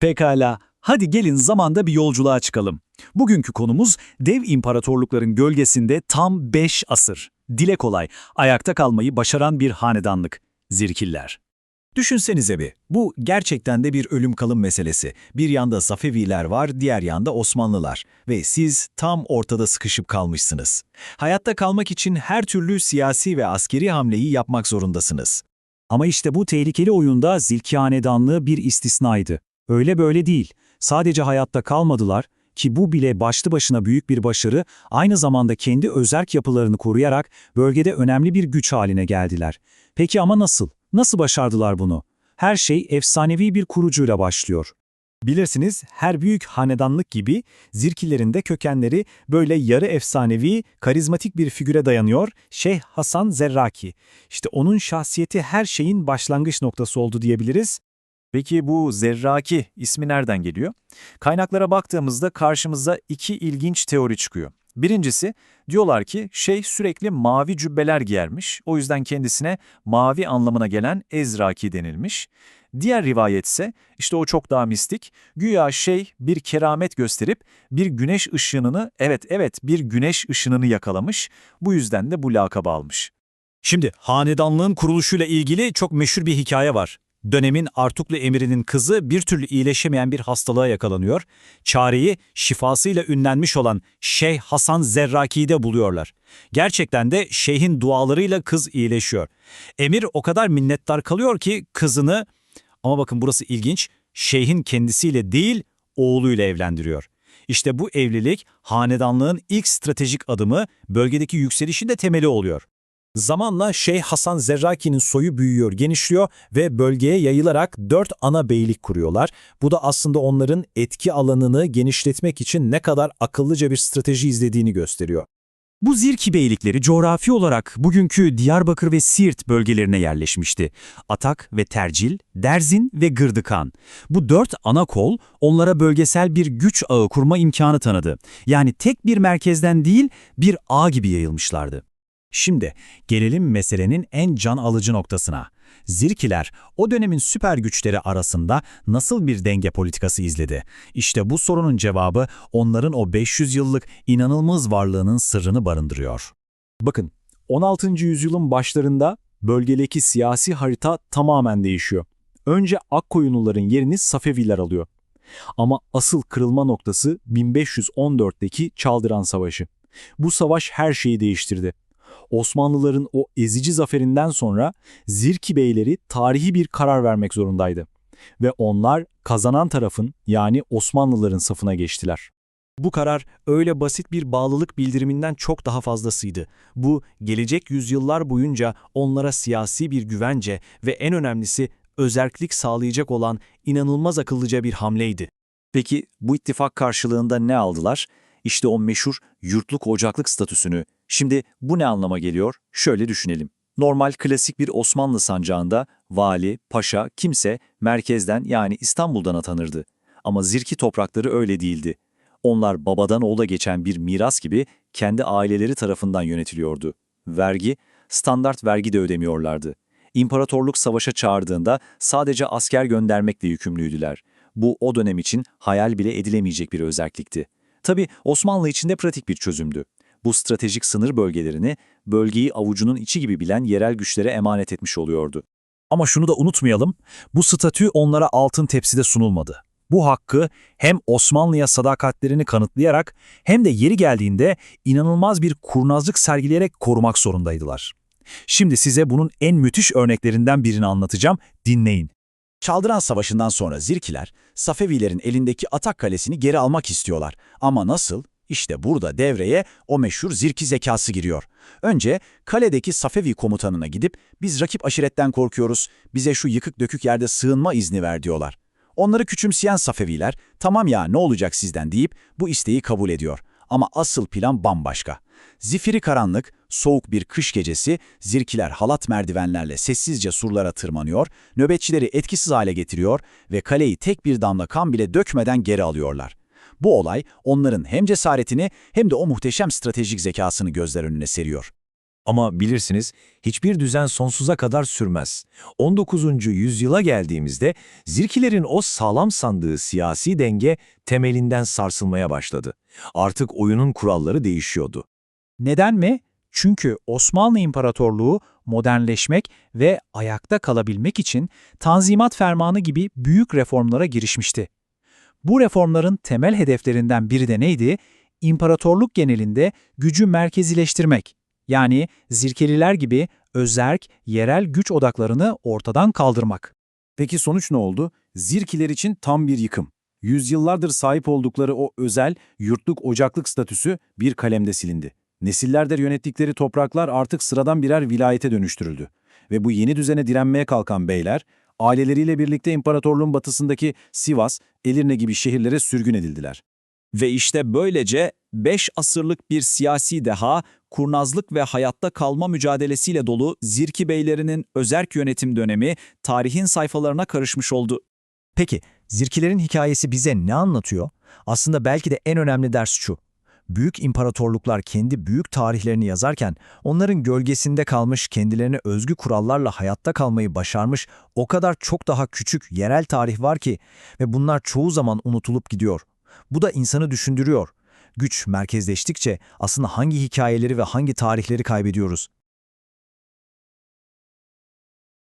Pekala, hadi gelin zamanda bir yolculuğa çıkalım. Bugünkü konumuz dev imparatorlukların gölgesinde tam 5 asır. Dile kolay, ayakta kalmayı başaran bir hanedanlık. Zirkiller. Düşünsenize bir, bu gerçekten de bir ölüm kalım meselesi. Bir yanda Safeviler var, diğer yanda Osmanlılar. Ve siz tam ortada sıkışıp kalmışsınız. Hayatta kalmak için her türlü siyasi ve askeri hamleyi yapmak zorundasınız. Ama işte bu tehlikeli oyunda Zilki Hanedanlığı bir istisnaydı. Öyle böyle değil. Sadece hayatta kalmadılar ki bu bile başlı başına büyük bir başarı, aynı zamanda kendi özerk yapılarını koruyarak bölgede önemli bir güç haline geldiler. Peki ama nasıl? Nasıl başardılar bunu? Her şey efsanevi bir kurucuyla başlıyor. Bilirsiniz, her büyük hanedanlık gibi Zirkilerin de kökenleri böyle yarı efsanevi, karizmatik bir figüre dayanıyor, Şeyh Hasan Zerraki. İşte onun şahsiyeti her şeyin başlangıç noktası oldu diyebiliriz. Peki bu Zerraki ismi nereden geliyor? Kaynaklara baktığımızda karşımıza iki ilginç teori çıkıyor. Birincisi, diyorlar ki şeyh sürekli mavi cübbeler giyermiş, o yüzden kendisine mavi anlamına gelen Ezraki denilmiş. Diğer rivayet ise, işte o çok daha mistik, güya şeyh bir keramet gösterip bir güneş ışınını, evet bir güneş ışınını yakalamış, bu yüzden de bu lakabı almış. Şimdi hanedanlığın kuruluşuyla ilgili çok meşhur bir hikaye var. Dönemin Artuklu emirinin kızı bir türlü iyileşemeyen bir hastalığa yakalanıyor. Çareyi şifasıyla ünlenmiş olan Şeyh Hasan Zerraki'yi de buluyorlar. Gerçekten de şeyhin dualarıyla kız iyileşiyor. Emir o kadar minnettar kalıyor ki kızını, ama bakın burası ilginç, şeyhin kendisiyle değil oğluyla evlendiriyor. İşte bu evlilik hanedanlığın ilk stratejik adımı, bölgedeki yükselişin de temeli oluyor. Zamanla Şeyh Hasan Zerraki'nin soyu büyüyor, genişliyor ve bölgeye yayılarak 4 ana beylik kuruyorlar. Bu da aslında onların etki alanını genişletmek için ne kadar akıllıca bir strateji izlediğini gösteriyor. Bu Zirki beylikleri coğrafi olarak bugünkü Diyarbakır ve Siirt bölgelerine yerleşmişti. Atak ve Tercil, Derzin ve Gırdıkan. Bu 4 ana kol onlara bölgesel bir güç ağı kurma imkanı tanıdı. Yani tek bir merkezden değil, bir ağ gibi yayılmışlardı. Şimdi gelelim meselenin en can alıcı noktasına. Zirkiler o dönemin süper güçleri arasında nasıl bir denge politikası izledi? İşte bu sorunun cevabı onların o 500 yıllık inanılmaz varlığının sırrını barındırıyor. Bakın, 16. yüzyılın başlarında bölgedeki siyasi harita tamamen değişiyor. Önce Akkoyunluların yerini Safeviler alıyor. Ama asıl kırılma noktası 1514'teki Çaldıran Savaşı. Bu savaş her şeyi değiştirdi. Osmanlıların o ezici zaferinden sonra Zirki beyleri tarihi bir karar vermek zorundaydı. Ve onlar kazanan tarafın, yani Osmanlıların safına geçtiler. Bu karar öyle basit bir bağlılık bildiriminden çok daha fazlasıydı. Bu, gelecek yüzyıllar boyunca onlara siyasi bir güvence ve en önemlisi özerklik sağlayacak olan inanılmaz akıllıca bir hamleydi. Peki bu ittifak karşılığında ne aldılar? İşte o meşhur yurtluk ocaklık statüsünü. Şimdi bu ne anlama geliyor? Şöyle düşünelim. Normal klasik bir Osmanlı sancağında vali, paşa, kimse merkezden yani İstanbul'dan atanırdı. Ama Zirki toprakları öyle değildi. Onlar babadan oğula geçen bir miras gibi kendi aileleri tarafından yönetiliyordu. Vergi, standart vergi de ödemiyorlardı. İmparatorluk savaşa çağırdığında sadece asker göndermekle yükümlüydüler. Bu o dönem için hayal bile edilemeyecek bir özellikti. Tabii Osmanlı için de pratik bir çözümdü. Bu stratejik sınır bölgelerini, bölgeyi avucunun içi gibi bilen yerel güçlere emanet etmiş oluyordu. Ama şunu da unutmayalım, bu statü onlara altın tepside sunulmadı. Bu hakkı hem Osmanlı'ya sadakatlerini kanıtlayarak hem de yeri geldiğinde inanılmaz bir kurnazlık sergileyerek korumak zorundaydılar. Şimdi size bunun en müthiş örneklerinden birini anlatacağım, dinleyin. Çaldıran Savaşı'ndan sonra Zirkiler, Safevilerin elindeki Atak Kalesi'ni geri almak istiyorlar. Ama nasıl? İşte burada devreye o meşhur Zirki zekası giriyor. Önce kaledeki Safevi komutanına gidip biz rakip aşiretten korkuyoruz, bize şu yıkık dökük yerde sığınma izni ver diyorlar. Onları küçümseyen Safeviler tamam ya ne olacak sizden deyip bu isteği kabul ediyor. Ama asıl plan bambaşka. Zifiri karanlık, soğuk bir kış gecesi Zirkiler halat merdivenlerle sessizce surlara tırmanıyor, nöbetçileri etkisiz hale getiriyor ve kaleyi tek bir damla kan bile dökmeden geri alıyorlar. Bu olay onların hem cesaretini hem de o muhteşem stratejik zekasını gözler önüne seriyor. Ama bilirsiniz, hiçbir düzen sonsuza kadar sürmez. 19. yüzyıla geldiğimizde Zirkilerin o sağlam sandığı siyasi denge temelinden sarsılmaya başladı. Artık oyunun kuralları değişiyordu. Neden mi? Çünkü Osmanlı İmparatorluğu modernleşmek ve ayakta kalabilmek için Tanzimat Fermanı gibi büyük reformlara girişmişti. Bu reformların temel hedeflerinden biri de neydi? İmparatorluk genelinde gücü merkezileştirmek. Yani Zirkeliler gibi özerk, yerel güç odaklarını ortadan kaldırmak. Peki sonuç ne oldu? Zirkiler için tam bir yıkım. Yüzyıllardır sahip oldukları o özel, yurtluk ocaklık statüsü bir kalemde silindi. Nesillerdir yönettikleri topraklar artık sıradan birer vilayete dönüştürüldü. Ve bu yeni düzene direnmeye kalkan beyler, aileleriyle birlikte imparatorluğun batısındaki Sivas, Edirne gibi şehirlere sürgün edildiler. Ve işte böylece 5 asırlık bir siyasi deha, kurnazlık ve hayatta kalma mücadelesiyle dolu Zirki beylerinin özerk yönetim dönemi tarihin sayfalarına karışmış oldu. Peki, Zirkilerin hikayesi bize ne anlatıyor? Aslında belki de en önemli ders şu. Büyük imparatorluklar kendi büyük tarihlerini yazarken onların gölgesinde kalmış, kendilerine özgü kurallarla hayatta kalmayı başarmış o kadar çok daha küçük yerel tarih var ki ve bunlar çoğu zaman unutulup gidiyor. Bu da insanı düşündürüyor. Güç merkezleştikçe aslında hangi hikayeleri ve hangi tarihleri kaybediyoruz?